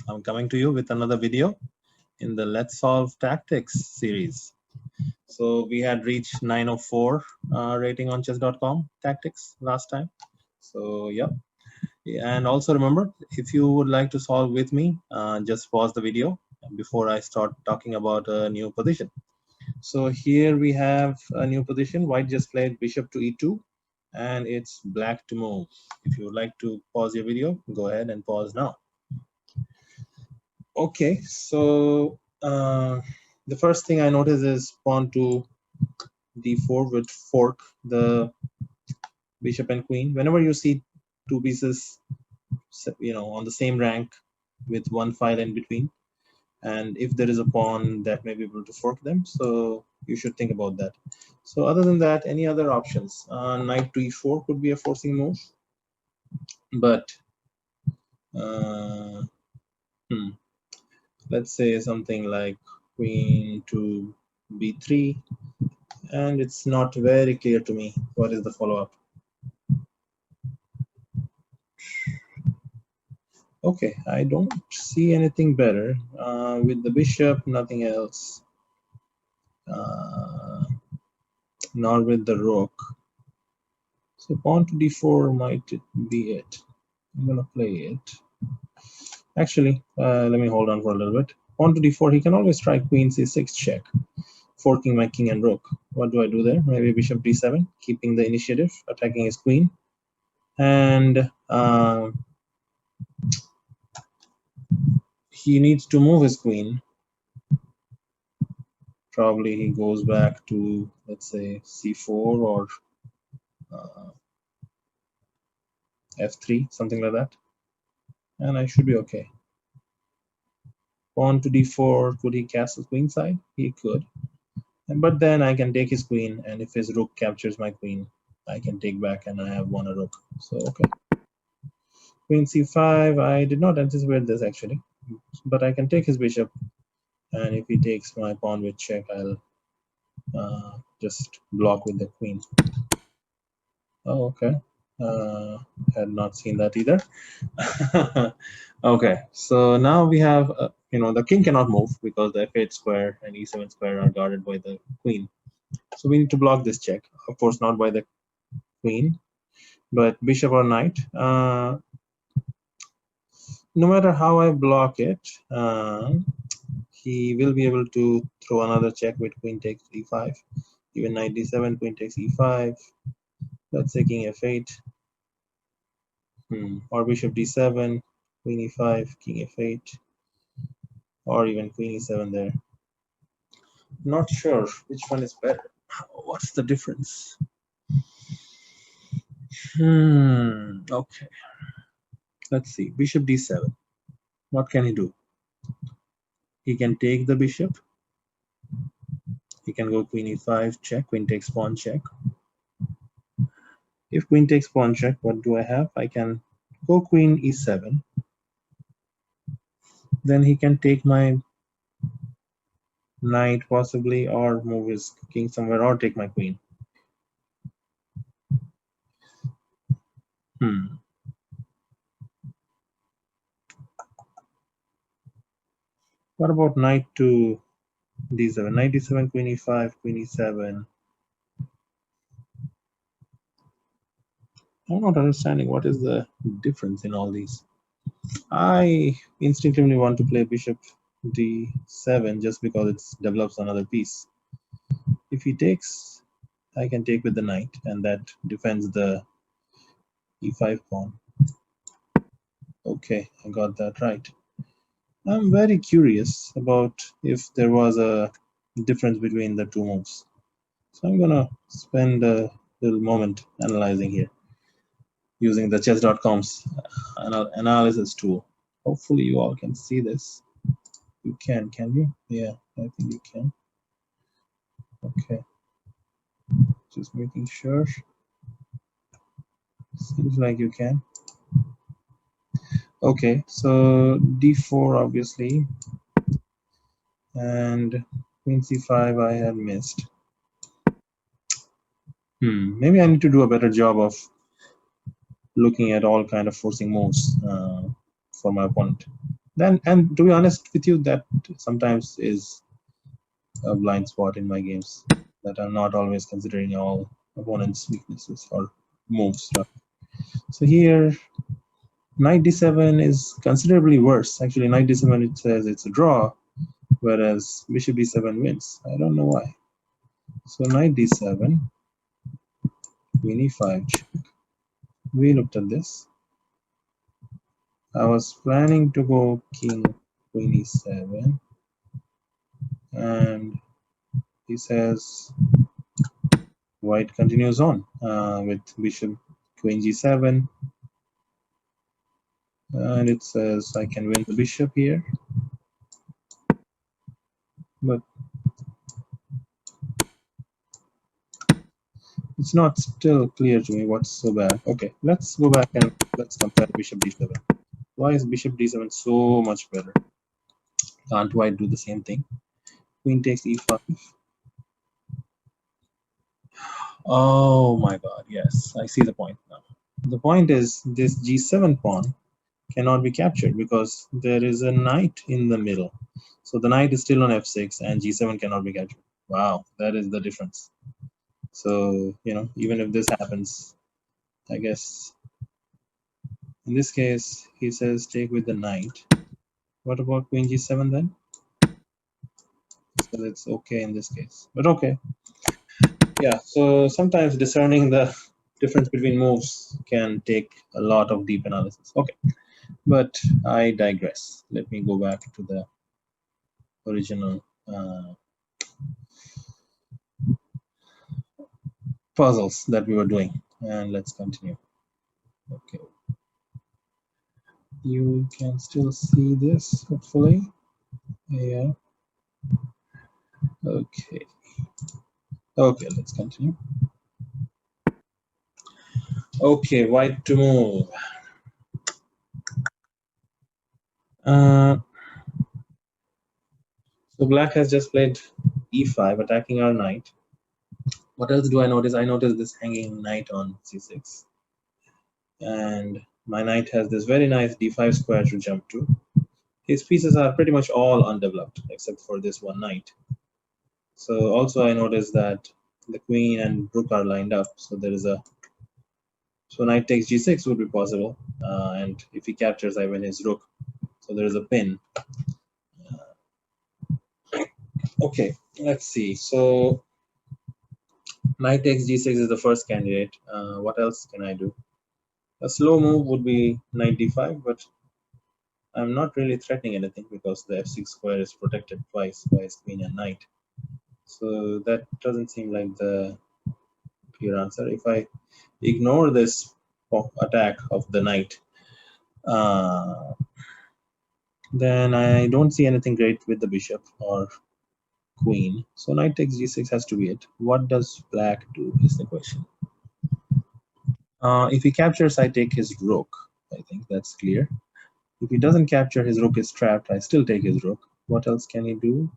I'm coming to you with another video in the Let's Solve Tactics series. So we had reached 904 rating on chess.com tactics last time. So yeah, and also remember, if you would like to solve with me, just pause the video before I start talking about a new position. So here we have a new position. White just played bishop to e2 and it's black to move. If you would like to pause your video, go ahead and pause now. Okay, so the first thing I notice is pawn to d4 would fork the bishop and queen. Whenever you see two pieces, on the same rank with one file in between, and if there is a pawn that may be able to fork them, so you should think about that. So other than that, any other options? Knight to e4 could be a forcing move, but let's say something like queen to b3, and it's not very clear to me what is the follow-up. Okay, I don't see anything better. With the bishop, nothing else. Nor with the rook. So pawn to d4 might be it. I'm gonna play it. Actually, let me hold on for a little bit. Pawn to d4, he can always try queen c6 check, forking my king and rook. What do I do there? Maybe bishop d7, keeping the initiative, attacking his queen. And he needs to move his queen. Probably he goes back to, let's say, c4 or f3, something like that, and I should be okay. Pawn to d4, could he castle queenside? He could, but then I can take his queen, and if his rook captures my queen, I can take back and I have won a rook. So okay. Queen c5, I did not anticipate this actually, but I can take his bishop, and if he takes my pawn with check, I'll just block with the queen. Oh, okay. Had not seen that either. Okay, so now we have, the king cannot move because the f8 square and e7 square are guarded by the queen. So we need to block this check. Of course, not by the queen, but bishop or knight. No matter how I block it, he will be able to throw another check with queen takes e5. Even knight d7, queen takes e5. Let's say king f8. Or bishop d7, queen e5, king f8, or even queen e7 there. Not sure which one is better. What's the difference? Okay. Let's see. Bishop d7. What can he do? He can take the bishop. He can go queen e5, check, queen takes pawn, check. If queen takes pawn check, what do I have? I can go queen e7. Then he can take my knight possibly, or move his king somewhere, or take my queen. What about knight to d7? Knight d7, queen e5, queen e7. I'm not understanding what is the difference in all these. I instinctively want to play bishop d7 just because it develops another piece. If he takes, I can take with the knight, and that defends the e5 pawn. Okay, I got that right. I'm very curious about if there was a difference between the two moves. So I'm gonna spend a little moment analyzing here using the chess.com's analysis tool. Hopefully you all can see this. You can you? Yeah, I think you can. Okay, just making sure. Seems like you can. Okay, so d4 obviously, and queen c5 I had missed. Maybe I need to do a better job of looking at all kind of forcing moves for my opponent. Then, and to be honest with you, that sometimes is a blind spot in my games, that I'm not always considering all opponent's weaknesses or moves. Right? So here, knight d7 is considerably worse. Actually, knight d7, it says it's a draw, whereas bishop d7 wins. I don't know why. So knight d7, queen e5 check. We looked at this. I was planning to go king queen e7, and he says white continues on with bishop queen g7, and it says I can win the bishop here, but it's not still clear to me what's so bad. Okay, let's go back and let's compare bishop d7. Why is bishop d7 so much better? Can't white do the same thing? Queen takes e5. Oh my god, yes, I see the point now. The point is this g7 pawn cannot be captured because there is a knight in the middle. So the knight is still on f6 and g7 cannot be captured. Wow, that is the difference. So, even if this happens, I guess in this case, he says take with the knight. What about queen g7 then? So it's okay in this case, but okay. Yeah, so sometimes discerning the difference between moves can take a lot of deep analysis. Okay, but I digress. Let me go back to the original puzzles that we were doing, and let's continue. Okay, you can still see this, hopefully. Yeah. Okay, let's continue. Okay, white to move. So black has just played e5, attacking our knight. What else do I notice? I notice this hanging knight on c6, and my knight has this very nice d5 square to jump to. His pieces are pretty much all undeveloped except for this one knight. So also I noticed that the queen and rook are lined up, so there is a knight takes g6 would be possible, and if he captures, I win his rook. So there is a pin. Okay, let's see. So knight takes g6 is the first candidate. What else can I do? A slow move would be knight d5, but I'm not really threatening anything because the f6 square is protected twice by his queen and knight. So that doesn't seem like the clear answer. If I ignore this attack of the knight, then I don't see anything great with the bishop or queen. So knight takes g6 has to be it. What does black do is the question. If he captures, I take his rook. I think that's clear. If he doesn't capture, his rook is trapped. I still take his rook. What else can he do?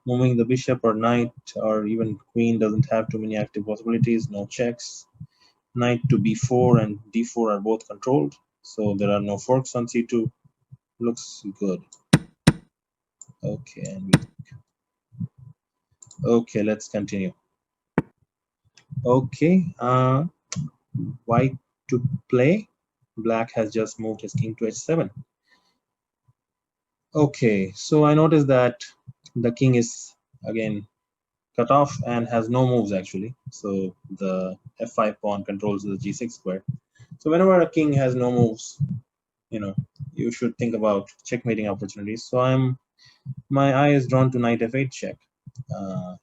Moving the bishop or knight or even queen doesn't have too many active possibilities. No checks. Knight to b4 and d4 are both controlled, so there are no forks on c2. Looks good. Okay, okay, let's continue. Okay, white to play. Black has just moved his king to h7. Okay, so I noticed that the king is again cut off and has no moves actually. So the f5 pawn controls the g6 square. So whenever a king has no moves, you should think about checkmating opportunities. So my eye is drawn to knight f8 check.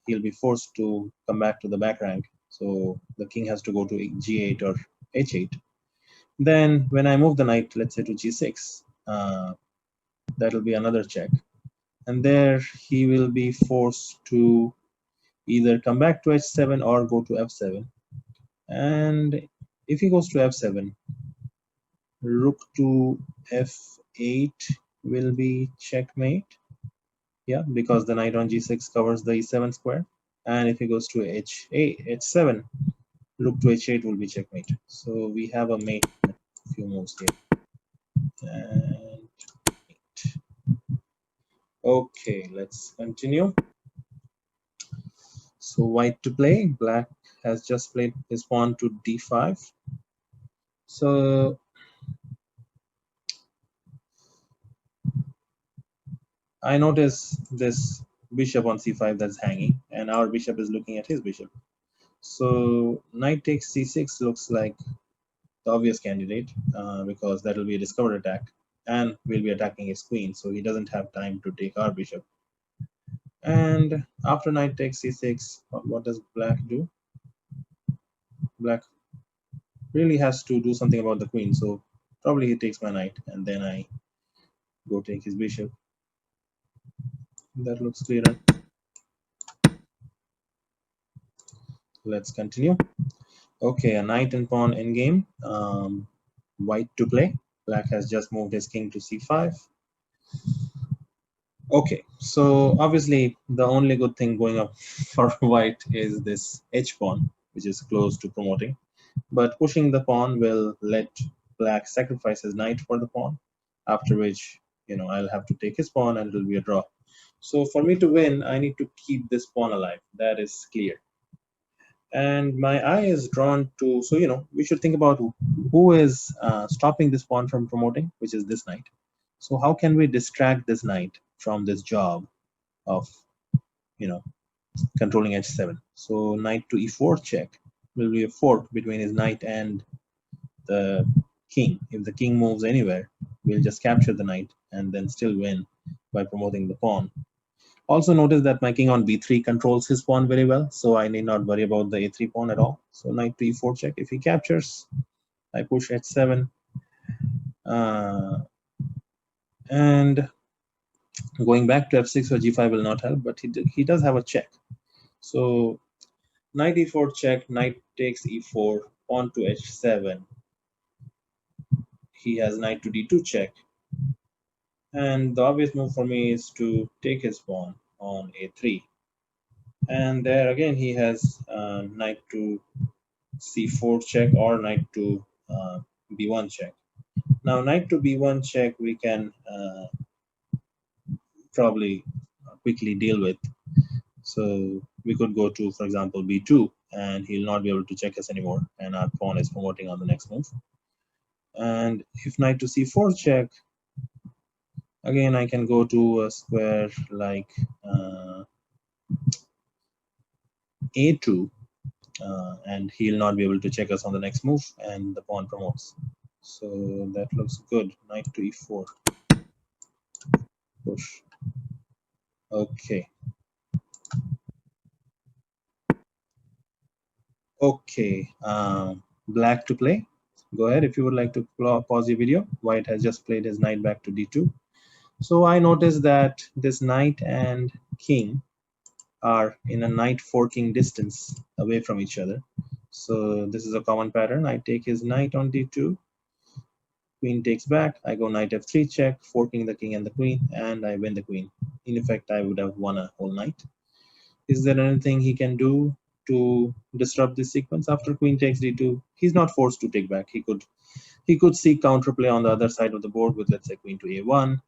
He'll be forced to come back to the back rank. So the king has to go to g8 or h8. Then when I move the knight, let's say to g6, that'll be another check. And there he will be forced to either come back to h7 or go to f7. And if he goes to f7, rook to f8 will be checkmate. Yeah, because the knight on g6 covers the e7 square. And if he goes to h7, rook to h8 will be checkmate. So we have a mate, a few moves here. And Okay, let's continue. So white to play. Black has just played his pawn to d5. So I notice this bishop on c5 that's hanging, and our bishop is looking at his bishop. So knight takes c6 looks like the obvious candidate because that will be a discovered attack, and we'll be attacking his queen, so he doesn't have time to take our bishop. And after knight takes c6, what does black do? Black really has to do something about the queen, so probably he takes my knight, and then I go take his bishop. That looks clearer. Let's continue. Okay, a knight and pawn in game. White to play. Black has just moved his king to c5. Okay, so obviously the only good thing going up for white is this h pawn, which is close to promoting. But pushing the pawn will let black sacrifice his knight for the pawn, after which, I'll have to take his pawn and it'll be a draw. So for me to win, I need to keep this pawn alive. That is clear. And my eye is drawn to, so we should think about who is stopping this pawn from promoting, which is this knight. So how can we distract this knight from this job of controlling h7? So knight to e4 check will be a fork between his knight and the king. If the king moves anywhere, we'll just capture the knight and then still win by promoting the pawn. Also notice that my king on b3 controls his pawn very well, so I need not worry about the a3 pawn at all. So knight to e4 check. If he captures, I push h7. And going back to f6 or g5 will not help, but he does have a check. So knight e4 check, knight takes e4, pawn to h7. He has knight to d2 check. And the obvious move for me is to take his pawn on a3. And there again he has knight to c4 check or knight to b1 check. Now knight to b1 check we can probably quickly deal with. So we could go to, for example, b2, and he'll not be able to check us anymore, and our pawn is promoting on the next move. And if knight to c4 check, again I can go to a square like a2, and he'll not be able to check us on the next move, and the pawn promotes. So that looks good. Knight to e4. Push. Okay. Okay. Black to play. Go ahead if you would like to pause your video. White has just played his knight back to d2. So I noticed that this knight and king are in a knight forking distance away from each other. So this is a common pattern. I take his knight on d2. Queen takes back. I go knight f3 check, forking the king and the queen, and I win the queen. In effect, I would have won a whole knight. Is there anything he can do to disrupt this sequence? After queen takes d2, he's not forced to take back. He could seek counterplay on the other side of the board with, let's say, queen to a1.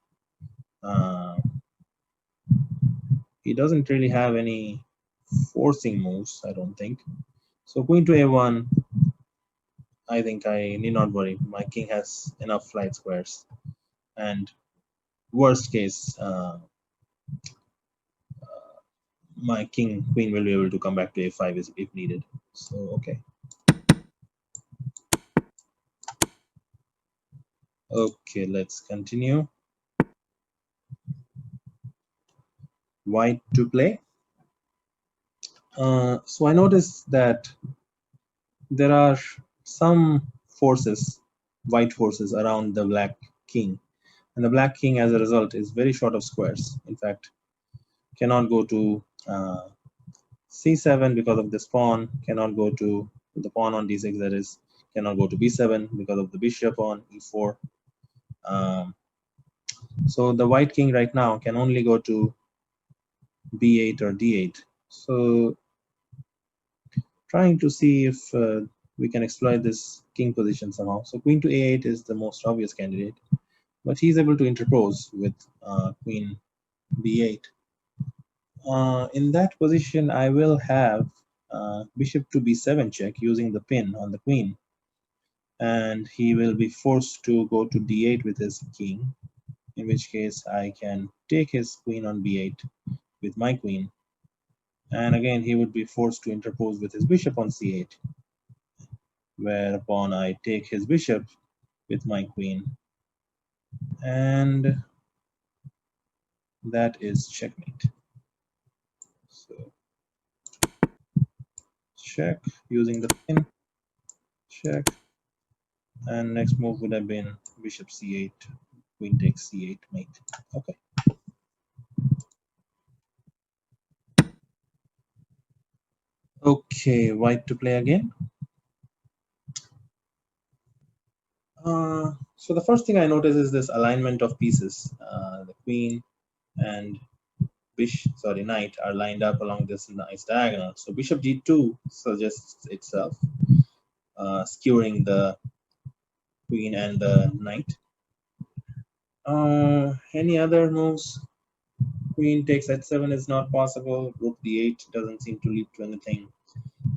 He doesn't really have any forcing moves, I don't think. So queen to a1, I think I need not worry. My king has enough flight squares. And worst case, my queen will be able to come back to a5 if needed. So okay. Okay, let's continue. White to play. So I noticed that there are some forces, white forces, around the black king, and the black king as a result is very short of squares. In fact, cannot go to c7 because of this pawn, cannot go to the pawn on d6, that is, cannot go to b7 because of the bishop on e4. So the white king right now can only go to b8 or d8. So trying to see if we can exploit this king position somehow. So queen to a8 is the most obvious candidate, but he's able to interpose with queen b8. In that position, I will have bishop to b7 check using the pin on the queen, and he will be forced to go to d8 with his king, in which case I can take his queen on b8 with my queen, and again he would be forced to interpose with his bishop on c8, whereupon I take his bishop with my queen, and that is checkmate. So check using the pin, check, and next move would have been bishop c8, queen takes c8 mate. Okay. Okay, white to play again. So the first thing I notice is this alignment of pieces. The queen and knight are lined up along this nice diagonal. So bishop g2 suggests itself, skewering the queen and the knight. Any other moves? Queen takes h7 is not possible. Rook d8 doesn't seem to lead to anything.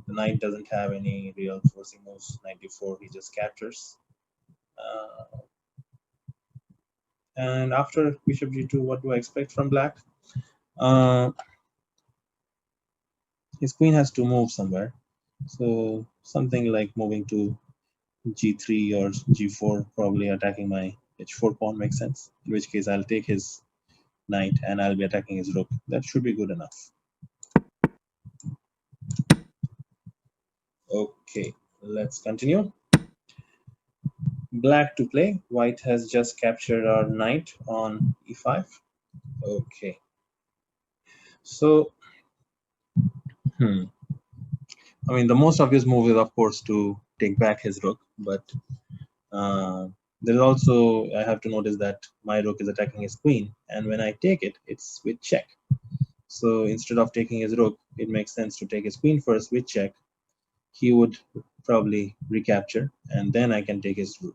The knight doesn't have any real forcing moves. Knight d4, he just captures. And after bishop g2, what do I expect from black? His queen has to move somewhere. So something like moving to g3 or g4, probably attacking my h4 pawn makes sense. In which case I'll take his knight and I'll be attacking his rook. That should be good enough. Okay, let's continue. Black to play. White has just captured our knight on e5. Okay. So, I mean, the most obvious move is, of course, to take back his rook, but there's also, I have to notice that my rook is attacking his queen, and when I take it, it's with check. So instead of taking his rook, it makes sense to take his queen first with check. He would probably recapture, and then I can take his rook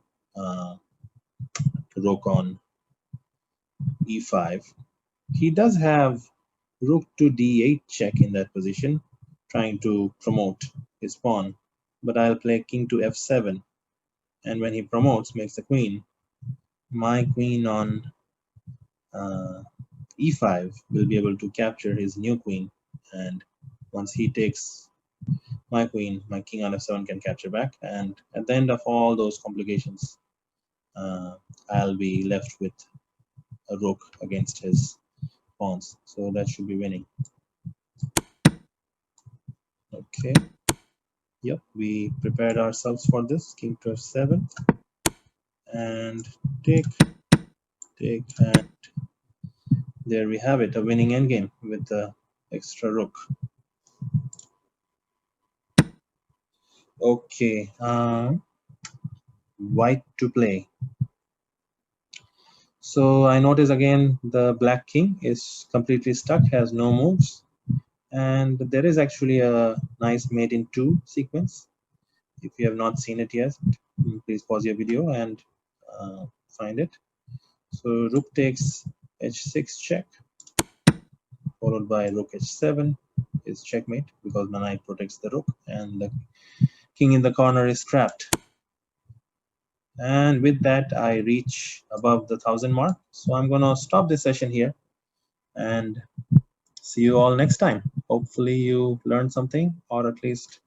on e5. He does have rook to d8 check in that position, trying to promote his pawn, but I'll play king to f7, and when he promotes, makes the queen. My queen on e5 will be able to capture his new queen, and once he takes my queen, my king on f7 can capture back, and at the end of all those complications, I'll be left with a rook against his pawns, so that should be winning. Okay, yep, we prepared ourselves for this. King to f7, and take, and there we have it, a winning endgame with the extra rook. Okay, white to play. So I notice again the black king is completely stuck, has no moves, and there is actually a nice mate in 2 sequence. If you have not seen it yet, please pause your video and find it. So rook takes h6 check, followed by rook h7 is checkmate because the knight protects the rook and the king in the corner is trapped. And with that, I reach above the 1000 mark. So I'm going to stop this session here and see you all next time. Hopefully you learned something, or at least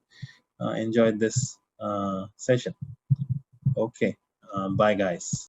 enjoyed this session. Okay, bye guys.